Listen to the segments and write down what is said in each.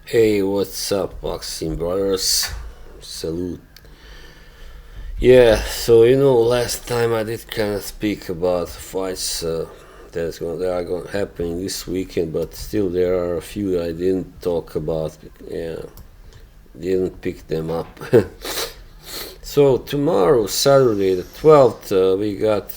Hey, what's up, boxing brothers? Salute. Yeah, so last time I did kind of speak about fights that are going to happen this weekend, but still there are a few that I didn't talk about. Yeah, didn't pick them up. So tomorrow, Saturday the 12th, we got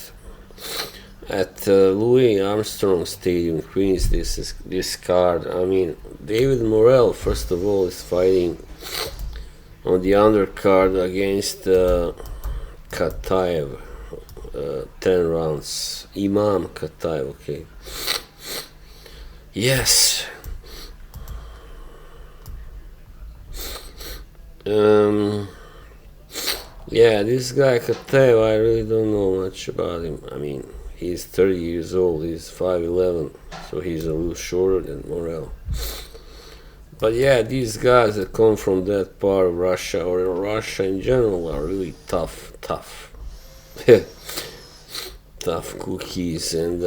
at Louis Armstrong Stadium, Queens. This card. I mean, David Morrell, first of all, is fighting on the undercard against Kataev. 10 rounds. Imam Kataev, okay. Yes. Yeah, this guy Kataev, I really don't know much about him. I mean, he's 30 years old, he's 5'11", so he's a little shorter than Morrell. But yeah, these guys that come from that part of Russia, or Russia in general, are really tough. Tough cookies. And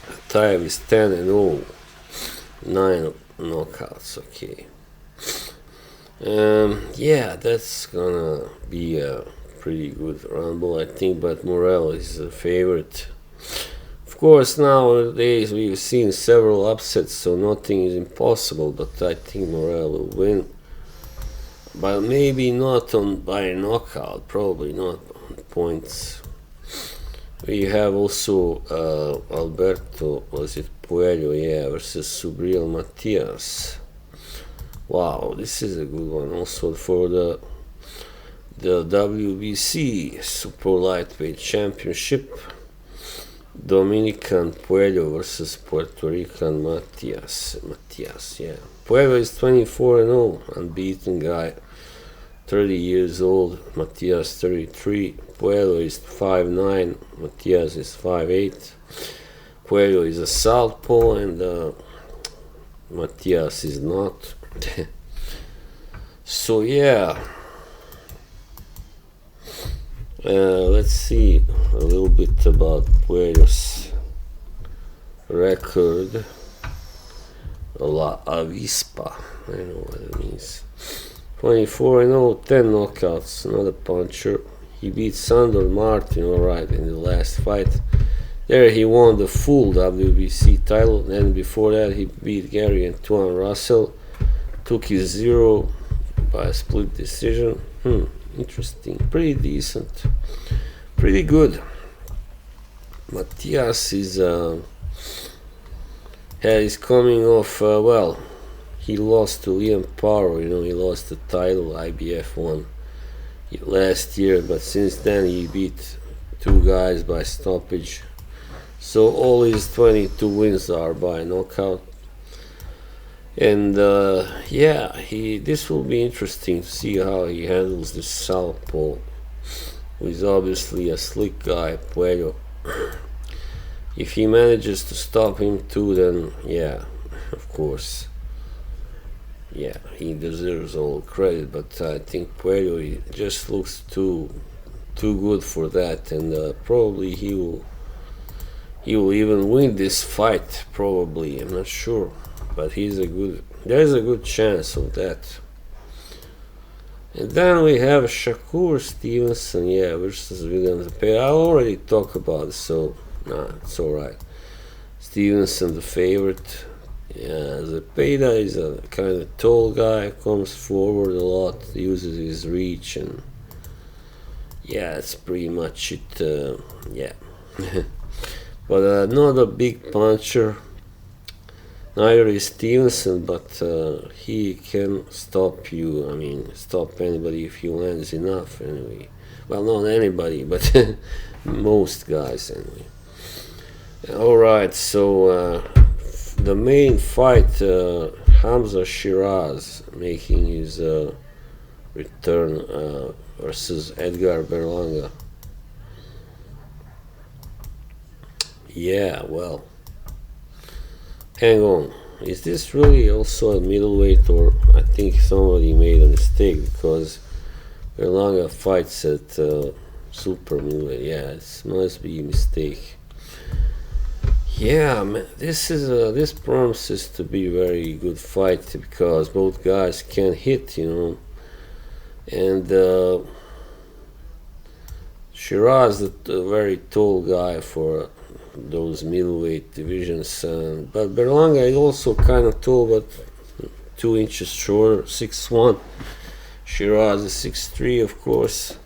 Kataev is 10-0, 9 knockouts, okay. Yeah, that's gonna be a pretty good rumble, I think, but Morrell is a favorite. Of course, nowadays we've seen several upsets, so nothing is impossible, but I think Morrell will win. But maybe not by a knockout, probably not on points. We have also Alberto, was it Puello, yeah, versus Subriel Matias. Wow, this is a good one. Also for the WBC Super Lightweight Championship, Dominican Puello versus Puerto Rican Matias, yeah. Puello is 24-0, unbeaten guy, 30 years old. Matias 33. Puello is 5'9", Matias is 5'8". Puello is a southpaw and Matias is not. So yeah, let's see a little bit about Puello's record. La Avispa, I don't know what it means. 24-0, 10 knockouts, not a puncher. He beat Sandor Martin, alright, in the last fight. There he won the full WBC title. Then before that he beat Gary Antoine Russell. Took his 0 by a split decision. Interesting. Pretty decent. Pretty good. Matias is coming off, he lost to Liam Paro, he lost the title, IBF won last year, but since then he beat 2 guys by stoppage. So all his 22 wins are by knockout. And yeah, this will be interesting to see how he handles this southpaw, who is obviously a slick guy, Puello. If he manages to stop him too, then yeah, of course, yeah, he deserves all credit. But I think Puello just looks too good for that, and probably he will even win this fight. Probably, I'm not sure, but there's a good chance of that. And then we have Shakur Stevenson, yeah, versus William Zepeda. I already talked about it, so it's alright. Stevenson the favorite. Yeah, Zepeda is a kind of tall guy, comes forward a lot, uses his reach, and yeah, that's pretty much it. Yeah. But not a big puncher. Neither is Stevenson, but he can stop you. I mean, stop anybody if he lands enough, anyway. Well, not anybody, but most guys, anyway. Alright, so the main fight, Hamza Sheeraz making his return versus Edgar Berlanga. Yeah, well, hang on, is this really also a middleweight, or I think somebody made a mistake, because Berlanga fights at super middleweight. Yeah, it must be a mistake. Yeah, man, this promises to be very good fight because both guys can hit, and Sheeraz, a very tall guy for those middleweight divisions, but Berlanga is also kind of tall, but 2 inches shorter, 6'1". Sheeraz is 6'3", of course.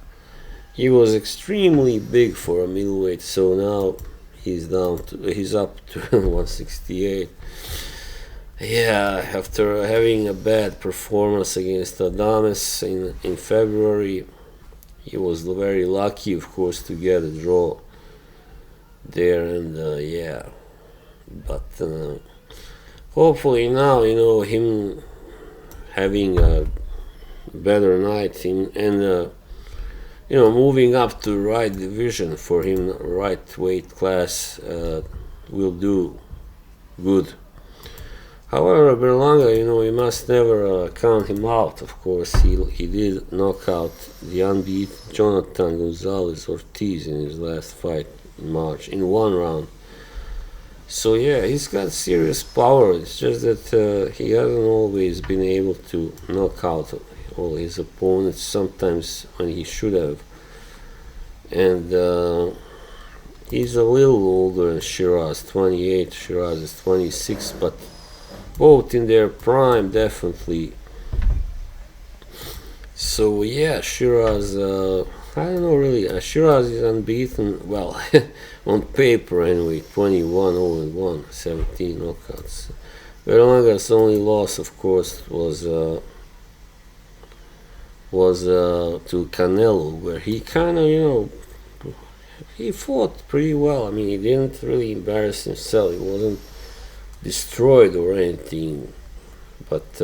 He was extremely big for a middleweight, so now he's up to 168. Yeah, after having a bad performance against Adames in February, he was very lucky, of course, to get a draw there, and yeah, but hopefully now, him having a better night and moving up to right division for him, right weight class, will do good. However, Berlanga, we must never count him out. Of course, he did knock out the unbeaten Jonathan Gonzalez Ortiz in his last fight in March in 1 round. So yeah, he's got serious power. It's just that he hasn't always been able to knock out all his opponents. Sometimes when he should have, and he's a little older than Sheeraz, 28. Sheeraz is 26, but both in their prime, definitely. So yeah, Sheeraz, I don't know really. Sheeraz is unbeaten. Well, on paper anyway, 21-0-1, 17 knockouts. Berlanga's only loss, of course, was to Canelo, where he kind of, he fought pretty well. I mean, he didn't really embarrass himself. He wasn't destroyed or anything, but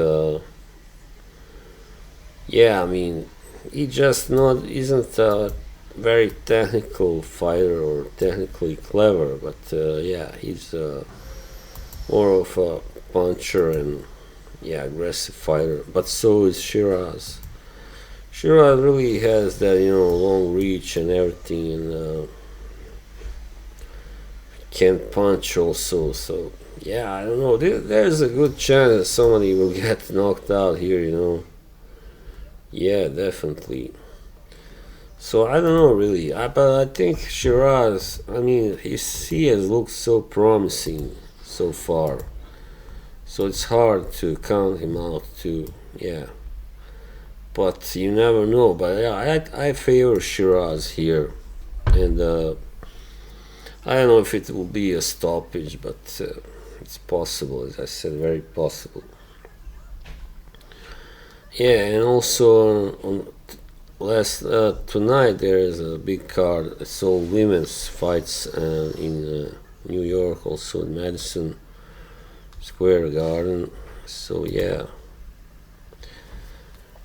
yeah, I mean, he just isn't a very technical fighter or technically clever, but yeah, he's more of a puncher and aggressive fighter. But so is Sheeraz. Sheeraz really has that long reach and everything, and can punch also. So yeah, I don't know. There's a good chance that somebody will get knocked out here. Yeah, definitely. So I don't know really, but I think Sheeraz, I mean, he has looked so promising so far. So it's hard to count him out too. Yeah. But you never know. But yeah, I favor Sheeraz here, and I don't know if it will be a stoppage, but it's possible. As I said, very possible. Yeah, and also on last tonight there is a big card. It's all women's fights in New York, also in Madison Square Garden. So yeah.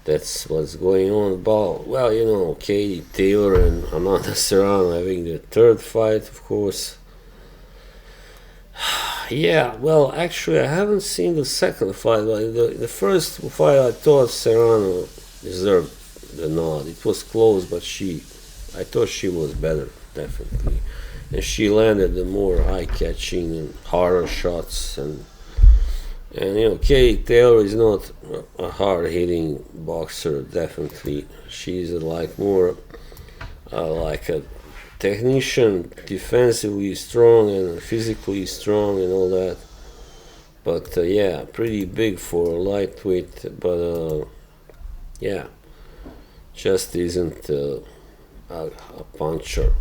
That's what's going on. Well, Katie Taylor and Amanda Serrano having the third fight, of course. Yeah, well, actually, I haven't seen the second fight, but the first fight I thought Serrano deserved the nod. It was close, but I thought she was better, definitely. And she landed the more eye-catching and harder shots, and Katie Taylor is not a hard-hitting boxer, definitely. She's more like a technician, defensively strong and physically strong and all that. But yeah, pretty big for a lightweight, but yeah, just isn't a puncher.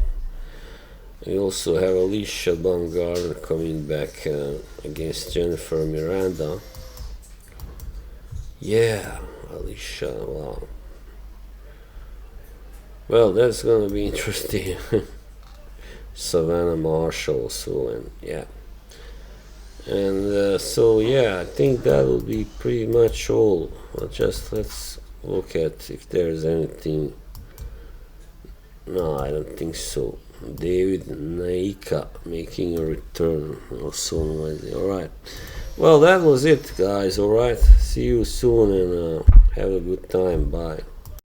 We also have Alicia Baumgartner coming back against Jennifer Miranda. Yeah, Alicia, wow. Well, that's gonna be interesting. Savannah Marshall also, and yeah. And so yeah, I think that will be pretty much all. Let's look at if there's anything. No, I don't think so. David Naika making a return also on Wednesday. Alright. Well, that was it, guys. Alright. See you soon and have a good time. Bye.